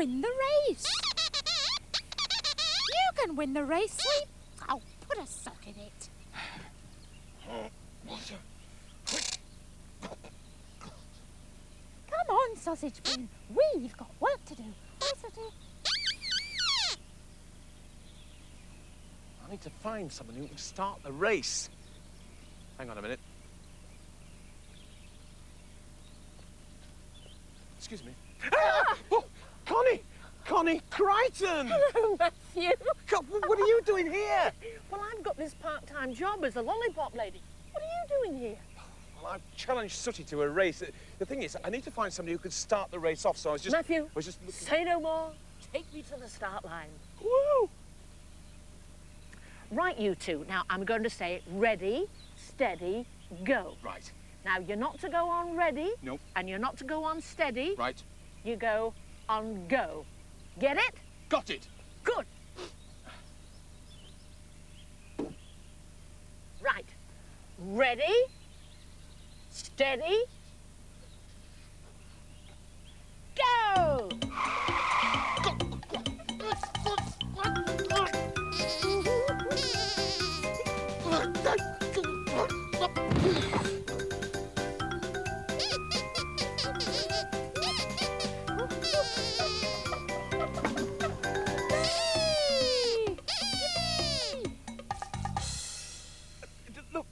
Win the race. You can win the race, Sweet. Oh, put a sock in it. Come on, Sausage Bin. We've got work to do. Hi, Sooty. I need to find someone who can start the race. Hang on a minute. Excuse me. Ah! Oh, Connie! Connie Crichton! Hello, Matthew. God, what are you doing here? Well, I've got this part-time job as a lollipop lady. What are you doing here? Well, I've challenged Sooty to a race. The thing is, I need to find somebody who could start the race off, so I was just... Matthew, I was just looking... say no more. Take me to the start line. Woo! Right, you two. Now, I'm going to say ready, steady, go. Right. Now, you're not to go on ready. Nope. And you're not to go on steady. Right. You go on go. Get it? Got it. Good. Right. Ready, steady, go! Look,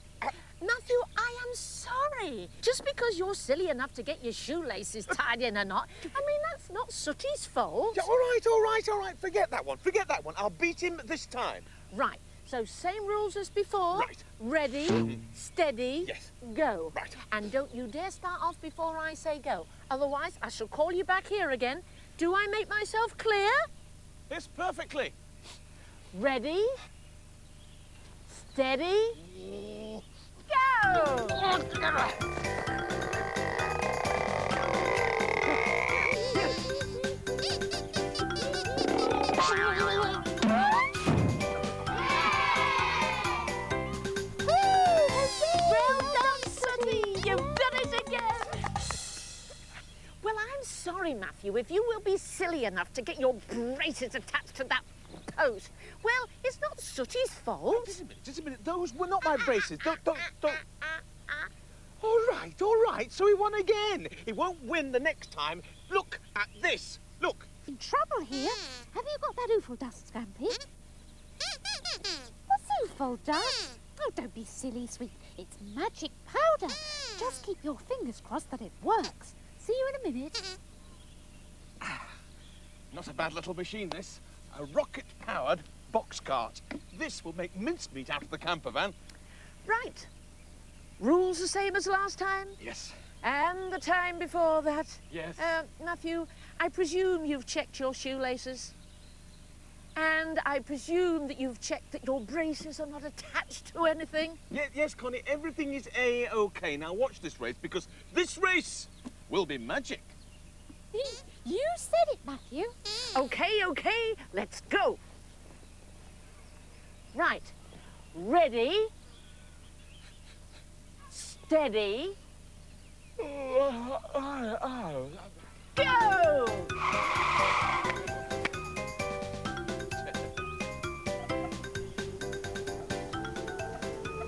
Matthew, I am sorry. Just because you're silly enough to get your shoelaces tied in a knot, I mean, that's not Sooty's fault. yeah, all right. Forget that one. Forget that one. I'll beat him this time. Right, so same rules as before. Right. Ready, steady, Yes. go. Right. And don't you dare start off before I say go. Otherwise, I shall call you back here again. Do I make myself clear? Yes, perfectly. Ready, steady, go! Well done, Sooty! You've done it again! Well, I'm sorry, Matthew, if you will be silly enough to get your braces attached to that post. Well, it's not Sooty's fault. Just a minute. Those were not my braces. Don't. All right. So he won again. He won't win the next time. Look at this. Look. In trouble here. Have you got that oofle dust, Scampy? What's oofle dust? Oh, don't be silly, Sweet. It's magic powder. Just keep your fingers crossed that it works. See you in a minute. Not a bad little machine, this. A rocket-powered box cart. This will make mincemeat out of the camper van. Right. Rules the same as last time? Yes. And the time before that? Yes. Matthew, I presume you've checked your shoelaces? And I presume that you've checked that your braces are not attached to anything? Yes, Connie, everything is A-OK. Now watch this race, because this race will be magic. You said it, Matthew. Okay, let's go. Right. Ready, steady, go!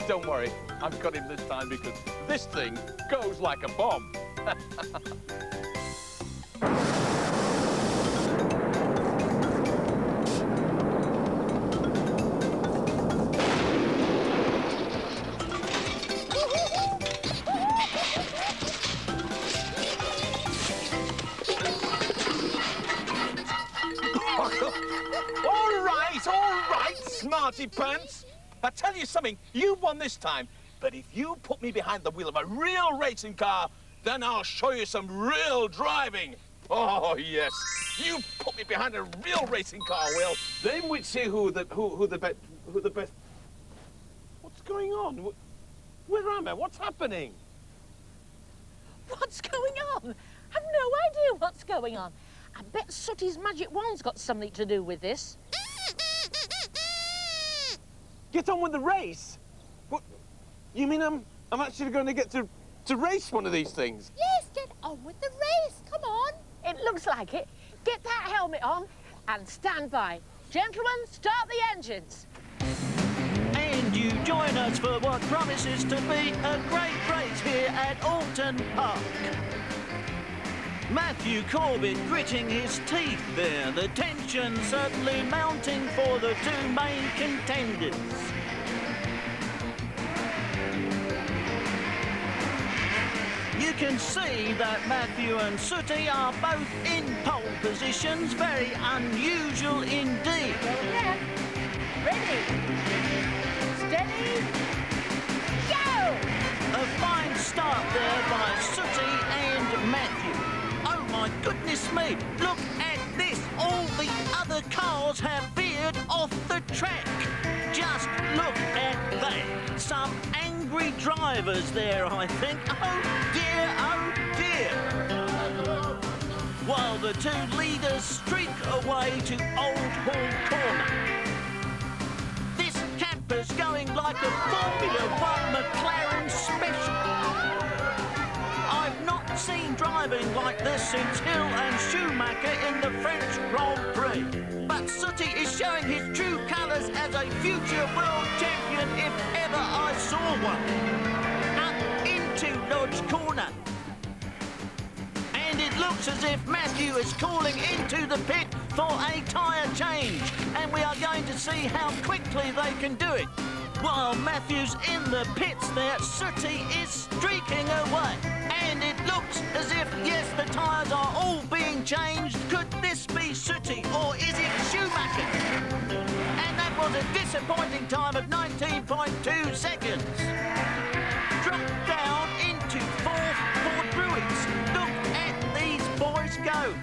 Don't worry, I've got him this time because this thing goes like a bomb. All right, smarty pants. I tell you something, you won this time, but if you put me behind the wheel of a real racing car, then I'll show you some real driving. Oh, yes. You put me behind a real racing car, Will. Then we'd see who the best... What's going on? Where am I? What's happening? What's going on? I've no idea what's going on. I bet Sooty's magic wand's got something to do with this. Get on with the race? What? You mean I'm actually going to get to race one of these things? Yes, get on with the race. Come on. It looks like it. get that helmet on and stand by. Gentlemen, start the engines. And you join us for what promises to be a great race here at Alton Park. Matthew Corbett gritting his teeth there, the tension certainly mounting for the two main contenders. You can see that Matthew and Sooty are both in pole positions, very unusual indeed. Yeah. Ready, steady, go! A fine start there by Sooty and Matthew. Oh my goodness me, look at this. All the other cars have veered off the track. Just look at that. Some angry drivers there, I think. Oh dear, oh dear. While the two leaders streak away to Old Hall Corner. This camper's going like a Formula One McLaren special. I've not seen driving like this since Hill and Schumacher in the French Grand Prix. But Sooty is showing his true colours as a future world champion if ever I saw one. Up into Lodge Corner. And it looks as if Matthew is calling into the pit for a tyre change. And we are going to see how quickly they can do it. While Matthew's in the pits there, Sooty is streaking away. And it looks as if, yes, the tyres are all being changed. Could this be Sooty or is it Schumacher? And that was a disappointing time of 19.2 seconds. Drop down into fourth for Druids. Look at these boys go.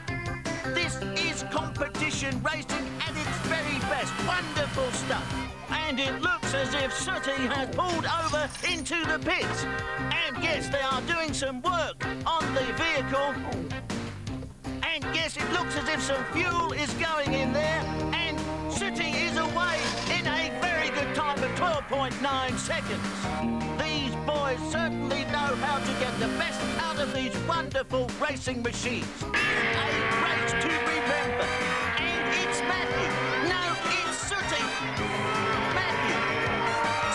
This is competition racing at its very best. Wonderful stuff. And it looks as if Sooty has pulled over into the pits. And yes, they are doing some work on the vehicle. And yes, it looks as if some fuel is going in there. And Sooty is away in a very good time of 12.9 seconds. These boys certainly know how to get the best out of these wonderful racing machines. A race to remember. And it's Matthew. No, it's Sooty. Matthew.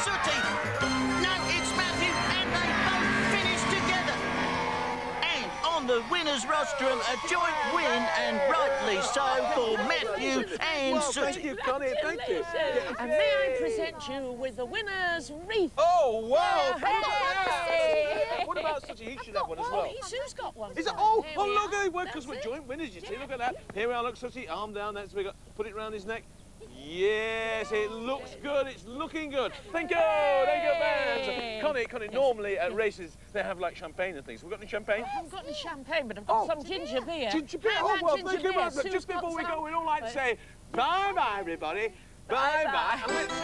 Sooty. No, it's Matthew. And they both finished together. And on the winner's rostrum, a joint win, and rightly so, for Matthew and Sooty. Thank you, Connie. Thank you. And may I present you with the winner's wreath? Oh, wow. Hey. What about Sooty? He should have one as well. Sue's got one. Is it? Oh, Here oh, we look, are. they were, because we're That's joint winners, you see. Look at that. Here we are, look, Sooty, arm down. That's we got. Put it round his neck. Yes, it looks good. It's looking good. Thank you. Thank you, fans. Connie, normally at races, they have like champagne and things. Have we got any champagne? I haven't got any champagne, but I've got some ginger beer. Ginger beer. How Oh, about well, ginger thank you beer? very much. Sue's Just got before we some. go, we'd all like to say bye-bye, everybody. Bye-bye. And let's